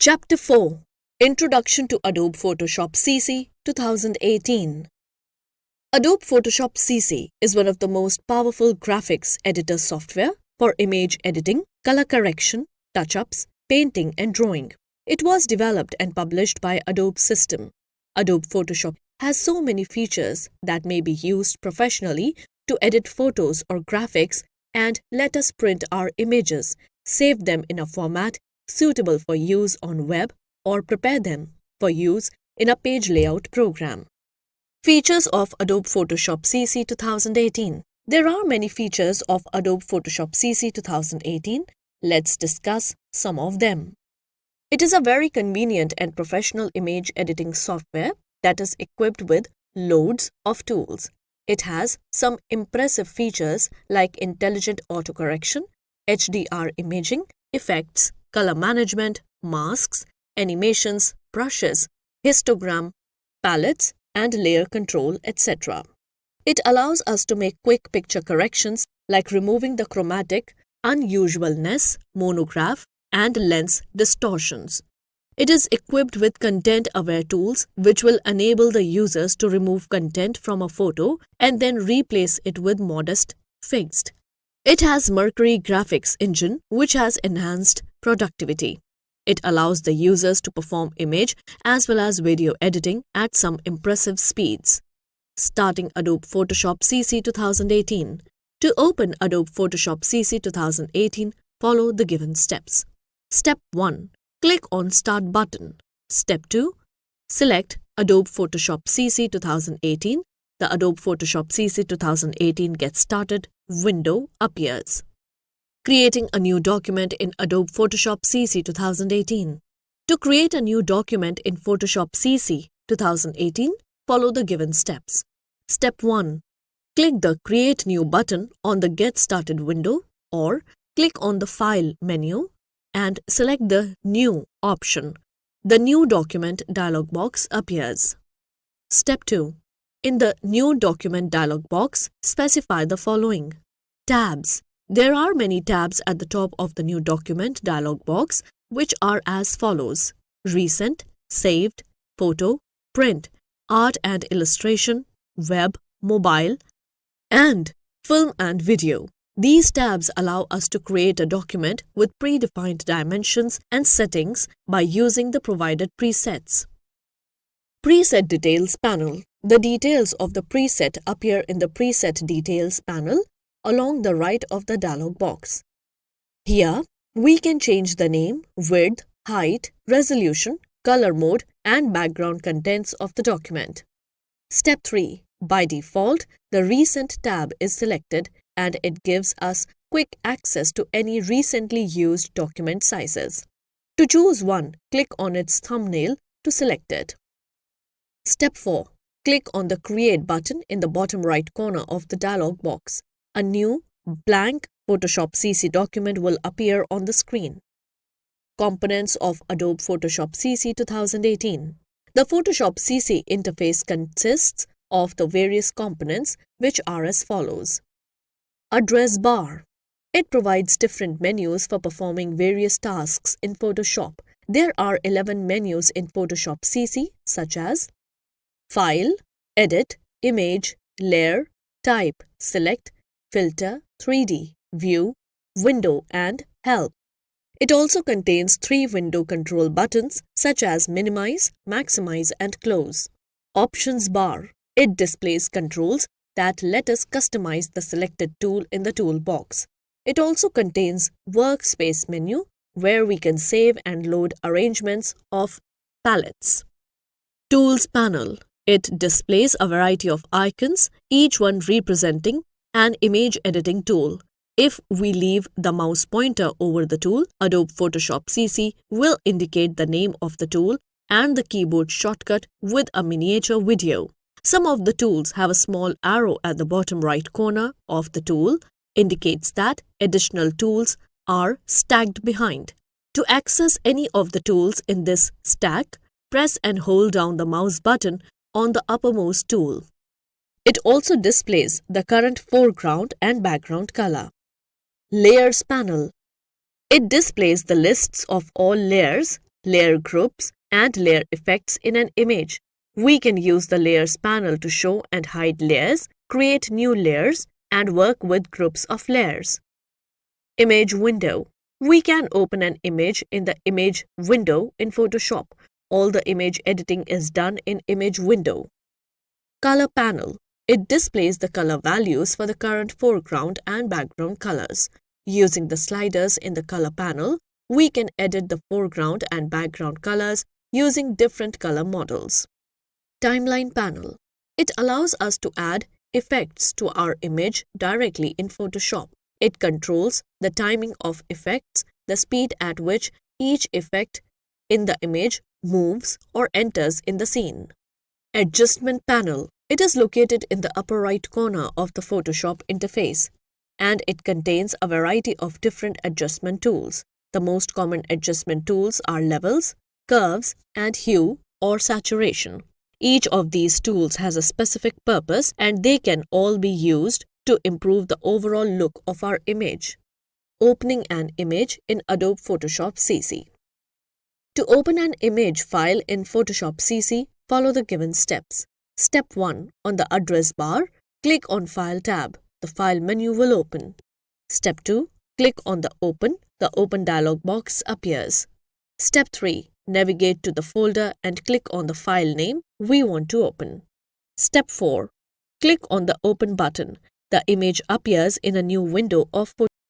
Chapter 4 Introduction to Adobe Photoshop CC 2018. Adobe Photoshop CC is one of the most powerful graphics editor software for image editing, color correction, touch-ups, painting and drawing. It was developed and published by Adobe System. Adobe Photoshop has so many features that may be used professionally to edit photos or graphics and let us print our images, save them in a format suitable for use on web or prepare them for use in a page layout program. Features of Adobe Photoshop CC 2018. There are many features of Adobe Photoshop CC 2018. Let's discuss some of them. It is a very convenient and professional image editing software that is equipped with loads of tools. It has some impressive features like intelligent autocorrection, HDR imaging, effects, color management, masks, animations, brushes, histogram, palettes, and layer control, etc. It allows us to make quick picture corrections like removing the chromatic, unusualness, monograph, and lens distortions. It is equipped with content-aware tools which will enable the users to remove content from a photo and then replace it with modest fixed. It has Mercury graphics engine which has enhanced productivity. It allows the users to perform image as well as video editing at some impressive speeds. Starting Adobe Photoshop CC 2018. To open Adobe Photoshop CC 2018, follow the given steps. Step 1. Click on Start button. Step 2. Select Adobe Photoshop CC 2018. The Adobe Photoshop CC 2018 Get Started window appears. Creating a new document in Adobe Photoshop CC 2018. To create a new document in Photoshop CC 2018, follow the given steps. Step 1. Click the Create New button on the Get Started window or click on the File menu and select the New option. The New Document dialog box appears. Step 2. In the New Document dialog box, specify the following. Tabs. There are many tabs at the top of the New Document dialog box which are as follows: Recent, Saved, Photo, Print, Art and Illustration, Web, Mobile, and Film and Video. These tabs allow us to create a document with predefined dimensions and settings by using the provided presets. Preset Details panel. The details of the preset appear in the Preset Details panel along the right of the dialog box. Here, we can change the name, width, height, resolution, color mode, and background contents of the document. Step 3. By default, the Recent tab is selected and it gives us quick access to any recently used document sizes. To choose one, click on its thumbnail to select it. Step 4. Click on the Create button in the bottom right corner of the dialog box. A new, blank Photoshop CC document will appear on the screen. Components of Adobe Photoshop CC 2018. The Photoshop CC interface consists of the various components which are as follows. Address bar. It provides different menus for performing various tasks in Photoshop. There are 11 menus in Photoshop CC such as File, Edit, Image, Layer, Type, Select, Filter, 3D, View, Window and Help. It also contains 3 window control buttons such as Minimize, Maximize and Close. Options bar. It displays controls that let us customize the selected tool in the toolbox. It also contains Workspace menu where we can save and load arrangements of palettes. Tools panel. It displays a variety of icons, each one representing an image editing tool. If we leave the mouse pointer over the tool, Adobe Photoshop CC will indicate the name of the tool and the keyboard shortcut with a miniature video. Some of the tools have a small arrow at the bottom right corner of the tool, indicates that additional tools are stacked behind. To access any of the tools in this stack, press and hold down the mouse button on the uppermost tool. It also displays the current foreground and background color. Layers panel. It displays the lists of all layers layer groups, and layer effects in an image. We can use the Layers panel to show and hide layers, create new layers, and work with groups of layers. Image window. We can open an image in the Image window in Photoshop. All the image editing is done in Image window. Color panel. It displays the color values for the current foreground and background colors. Using the sliders in the color panel, we can edit the foreground and background colors using different color models. Timeline panel. It allows us to add effects to our image directly in Photoshop. It controls the timing of effects, the speed at which each effect in the image moves or enters in the scene. Adjustment panel. It is located in the upper right corner of the Photoshop interface, and it contains a variety of different adjustment tools. The most common adjustment tools are levels, curves, and hue or saturation. Each of these tools has a specific purpose, and they can all be used to improve the overall look of our image. Opening an image in Adobe Photoshop CC. To open an image file in Photoshop CC, follow the given steps. Step 1. On the address bar, click on File tab. The File menu will open. Step 2. Click on the Open. The Open dialog box appears. Step 3. Navigate to the folder and click on the file name we want to open. Step 4. Click on the Open button. The image appears in a new window of Photoshop.